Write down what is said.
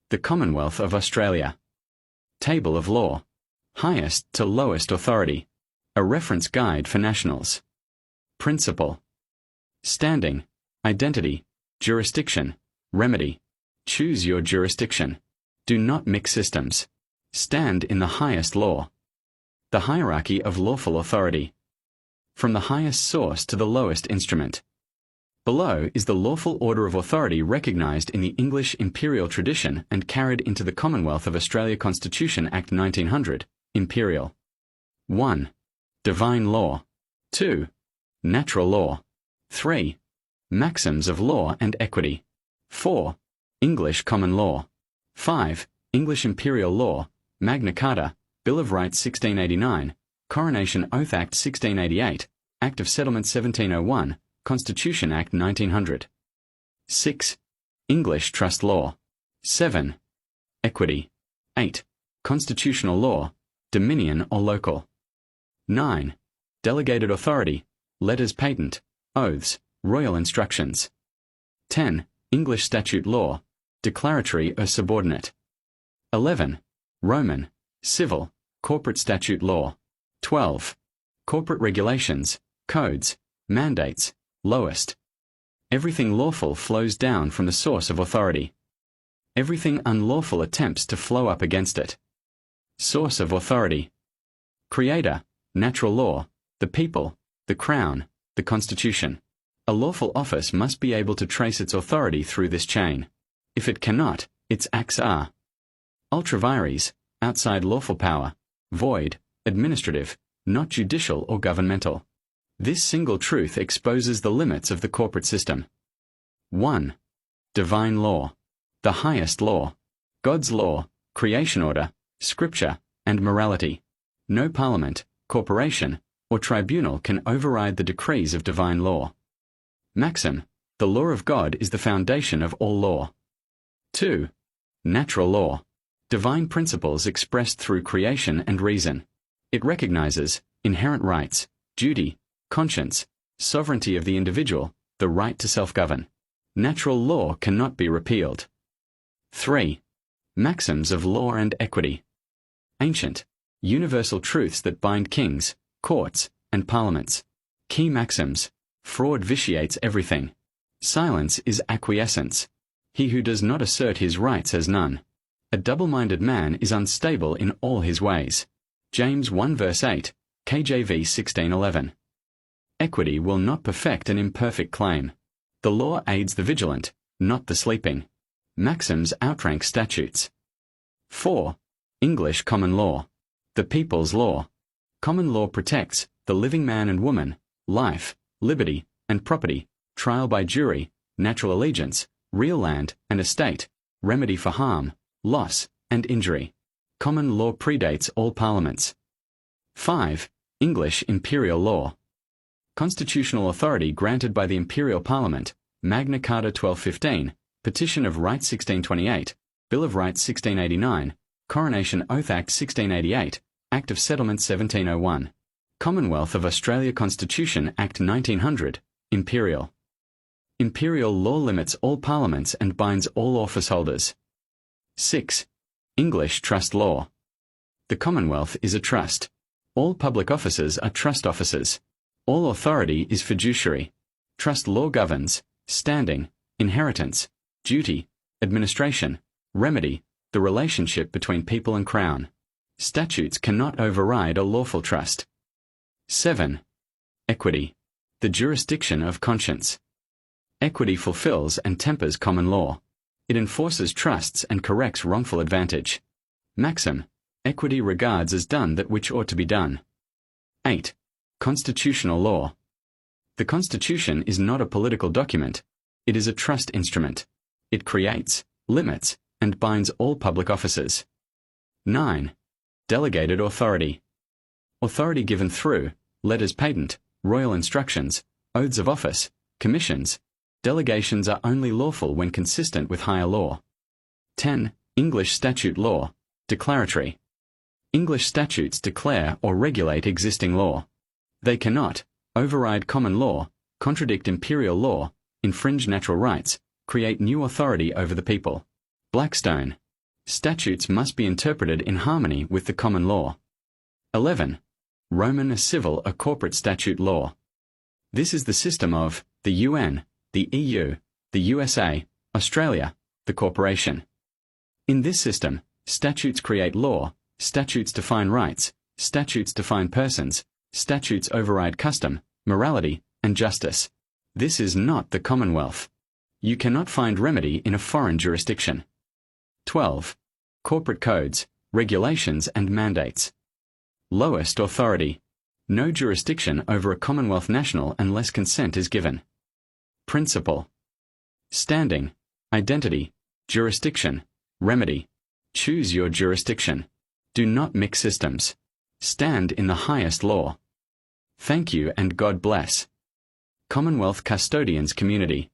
The Commonwealth of Australia. Table of law. Highest to lowest authority. A reference guide for nationals. Principle. Standing, identity, jurisdiction, remedy. Choose your jurisdiction. Do not mix systems. Stand in the highest law. The hierarchy of lawful authority. From the highest source to the lowest instrument. Below is the lawful order of authority recognised in the English Imperial tradition and carried into the Commonwealth of Australia Constitution Act 1900, Imperial. 1. Divine law. 2. Natural law. 3. Maxims of law and equity. 4. English common law. 5. English Imperial law, Magna Carta, Bill of Rights 1689, Coronation Oath Act 1688, Act of Settlement 1701, Constitution Act 1900. 6. English trust law. 7. Equity. 8. Constitutional law, dominion or local. 9. Delegated authority, letters patent, oaths, royal instructions. 10. English statute law, declaratory or subordinate. 11. Roman, civil, corporate statute law. 12. Corporate regulations, codes, mandates, lowest. Everything lawful flows down from the source of authority. Everything unlawful attempts to flow up against it. Source of authority. Creator, natural law, the people, the Crown, the Constitution. A lawful office must be able to trace its authority through this chain. If it cannot, its acts are ultra vires, outside lawful power, void, administrative, not judicial or governmental. This single truth exposes the limits of the corporate system. 1. Divine law. The highest law. God's law, creation order, scripture, and morality. No parliament, corporation, or tribunal can override the decrees of divine law. Maxim. The law of God is the foundation of all law. 2. Natural law. Divine principles expressed through creation and reason. It recognizes inherent rights, duty, conscience, sovereignty of the individual, the right to self-govern. Natural law cannot be repealed. 3. Maxims of law and equity. Ancient, universal truths that bind kings, courts, and parliaments. Key maxims. Fraud vitiates everything. Silence is acquiescence. He who does not assert his rights has none. A double-minded man is unstable in all his ways. James 1 verse 8, KJV 16:11. Equity will not perfect an imperfect claim. The law aids the vigilant, not the sleeping. Maxims outrank statutes. 4. English common law. The people's law. Common law protects the living man and woman, life, liberty, and property, trial by jury, natural allegiance, real land and estate, remedy for harm, loss, and injury. Common law predates all parliaments. 5. English Imperial law. Constitutional authority granted by the Imperial Parliament, Magna Carta 1215, Petition of Rights 1628, Bill of Rights 1689, Coronation Oath Act 1688, Act of Settlement 1701, Commonwealth of Australia Constitution Act 1900, Imperial. Imperial law limits all parliaments and binds all office holders. 6. English trust law. The Commonwealth is a trust. All public officers are trust officers. All authority is fiduciary. Trust law governs standing, inheritance, duty, administration, remedy, the relationship between people and Crown. Statutes cannot override a lawful trust. 7. Equity. The jurisdiction of conscience. Equity fulfills and tempers common law. It enforces trusts and corrects wrongful advantage. Maxim. Equity regards as done that which ought to be done. 8. Constitutional law. The Constitution is not a political document. It is a trust instrument. It creates, limits, and binds all public officers. 9. Delegated authority. Authority given through letters patent, royal instructions, oaths of office, commissions. Delegations are only lawful when consistent with higher law. 10. English statute law. Declaratory. English statutes declare or regulate existing law. They cannot override common law, contradict imperial law, infringe natural rights, create new authority over the people. Blackstone. Statutes must be interpreted in harmony with the common law. 11. Roman civil or corporate statute law. This is the system of the UN, the EU, the USA, Australia, the corporation. In this system, statutes create law, statutes define rights, statutes define persons, statutes override custom, morality, and justice. This is not the Commonwealth. You cannot find remedy in a foreign jurisdiction. 12. Corporate codes, regulations and mandates. Lowest authority. No jurisdiction over a Commonwealth national unless consent is given. Principle. Standing, identity, jurisdiction, remedy. Choose your jurisdiction. Do not mix systems. Stand in the highest law. Thank you and God bless. Commonwealth Custodians Community.